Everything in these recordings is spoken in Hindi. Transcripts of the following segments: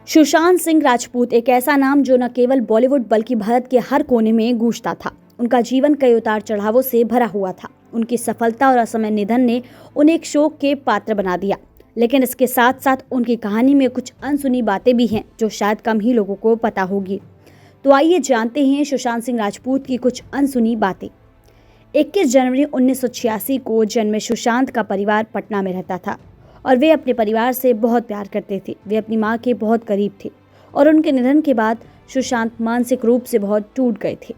सुशांत सिंह राजपूत एक ऐसा नाम जो न केवल बॉलीवुड बल्कि भारत के हर कोने में गूंजता था। उनका जीवन कई उतार चढ़ावों से भरा हुआ था। उनकी सफलता और असमय निधन ने उन्हें एक शोक के पात्र बना दिया, लेकिन इसके साथ साथ उनकी कहानी में कुछ अनसुनी बातें भी हैं जो शायद कम ही लोगों को पता होगी। तो आइए जानते हैं सुशांत सिंह राजपूत की कुछ अनसुनी बातें। 21 जनवरी 1986 को जन्मे सुशांत का परिवार पटना में रहता था और वे अपने परिवार से बहुत प्यार करते थे। वे अपनी मां के बहुत करीब थे और उनके निधन के बाद सुशांत मानसिक रूप से बहुत टूट गए थे।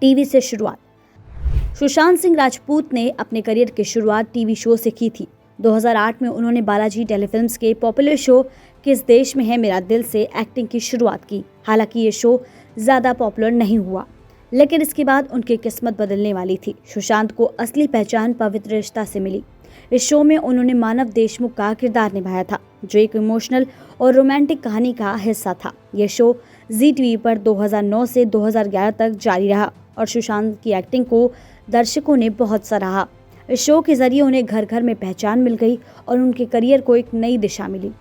टीवी से शुरुआत। सुशांत सिंह राजपूत ने अपने करियर की शुरुआत टीवी शो से की थी। 2008 में उन्होंने बालाजी टेलीफिल्म्स के पॉपुलर शो किस देश में है मेरा दिल से एक्टिंग की शुरुआत की। हालांकि ये शो ज़्यादा पॉपुलर नहीं हुआ, लेकिन इसके बाद उनकी किस्मत बदलने वाली थी। सुशांत को असली पहचान पवित्र रिश्ता से मिली। इस शो में उन्होंने मानव देशमुख का किरदार निभाया था, जो एक इमोशनल और रोमांटिक कहानी का हिस्सा था। यह शो जी टीवी पर 2009 से 2011 तक जारी रहा और सुशांत की एक्टिंग को दर्शकों ने बहुत सराहा। इस शो के जरिए उन्हें घर घर में पहचान मिल गई और उनके करियर को एक नई दिशा मिली।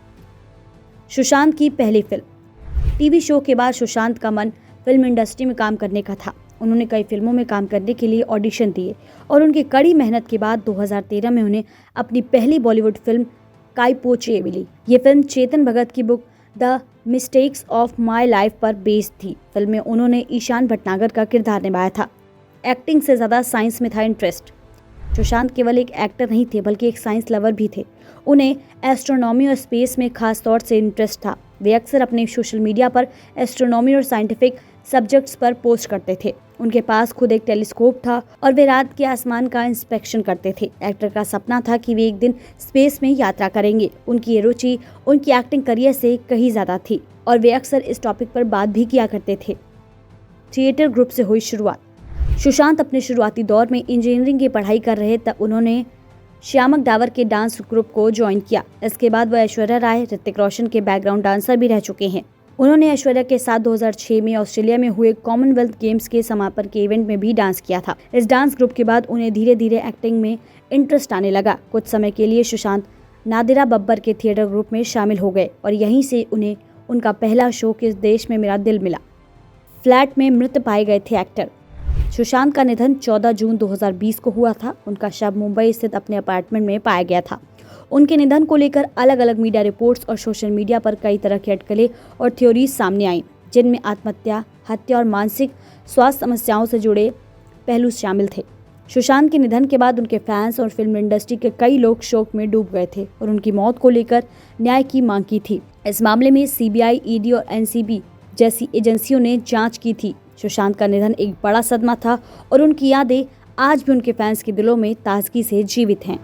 सुशांत की पहली फिल्म। टीवी शो के बाद सुशांत का मन फिल्म इंडस्ट्री में काम करने का था। उन्होंने कई फिल्मों में काम करने के लिए ऑडिशन दिए और उनकी कड़ी मेहनत के बाद 2013 में उन्हें अपनी पहली बॉलीवुड फिल्म काई पो चे मिली। ये फिल्म चेतन भगत की book the mistakes of my life पर बेस्ड थी। फिल्म में उन्होंने ईशान भटनागर का किरदार निभाया था। एक्टिंग से ज़्यादा साइंस में था इंटरेस्ट। सुशांत केवल एक एक्टर नहीं थे बल्कि एक साइंस लवर भी थे। उन्हें एस्ट्रोनॉमी और स्पेस में खास तौर से इंटरेस्ट था। वे अक्सर अपने सोशल मीडिया पर एस्ट्रोनॉमी और साइंटिफिक सब्जेक्ट्स पर पोस्ट करते थे। उनके पास खुद एक टेलीस्कोप था और वे रात के आसमान का इंस्पेक्शन करते थे। एक्टर का सपना था कि वे एक दिन स्पेस में यात्रा करेंगे। उनकी ये रुचि उनकी एक्टिंग करियर से कहीं ज़्यादा थी और वे अक्सर इस टॉपिक पर बात भी किया करते थे। थिएटर ग्रुप से हुई शुरुआत। सुशांत अपने शुरुआती दौर में इंजीनियरिंग की पढ़ाई कर रहे तब उन्होंने श्यामक डावर के डांस ग्रुप को ज्वाइन किया। इसके बाद वह ऐश्वर्या राय, ऋतिक रोशन के बैकग्राउंड डांसर भी रह चुके हैं। उन्होंने ऐश्वर्या के साथ 2006 में ऑस्ट्रेलिया में हुए कॉमनवेल्थ गेम्स के समापन के इवेंट में भी डांस किया था। इस डांस ग्रुप के बाद उन्हें धीरे धीरे एक्टिंग में इंटरेस्ट आने लगा। कुछ समय के लिए सुशांत नादिरा बब्बर के थिएटर ग्रुप में शामिल हो गए और यहीं से उन्हें उनका पहला शो किस देश में मेरा दिल मिला। फ्लैट में मृत पाए गए थे एक्टर। सुशांत का निधन 14 जून 2020 को हुआ था। उनका शव मुंबई स्थित अपने अपार्टमेंट में पाया गया था। उनके निधन को लेकर अलग अलग मीडिया रिपोर्ट्स और सोशल मीडिया पर कई तरह की अटकलें और थ्योरीज सामने आईं, जिनमें आत्महत्या, हत्या और मानसिक स्वास्थ्य समस्याओं से जुड़े पहलू शामिल थे। सुशांत के निधन के बाद उनके फैंस और फिल्म इंडस्ट्री के कई लोग शोक में डूब गए थे और उनकी मौत को लेकर न्याय की मांग की थी। इस मामले में सीबीआई, ईडी और एनसीबी जैसी एजेंसियों ने जांच की थी। सुशांत का निधन एक बड़ा सदमा था और उनकी यादें आज भी उनके फैंस के दिलों में ताजगी से जीवित हैं।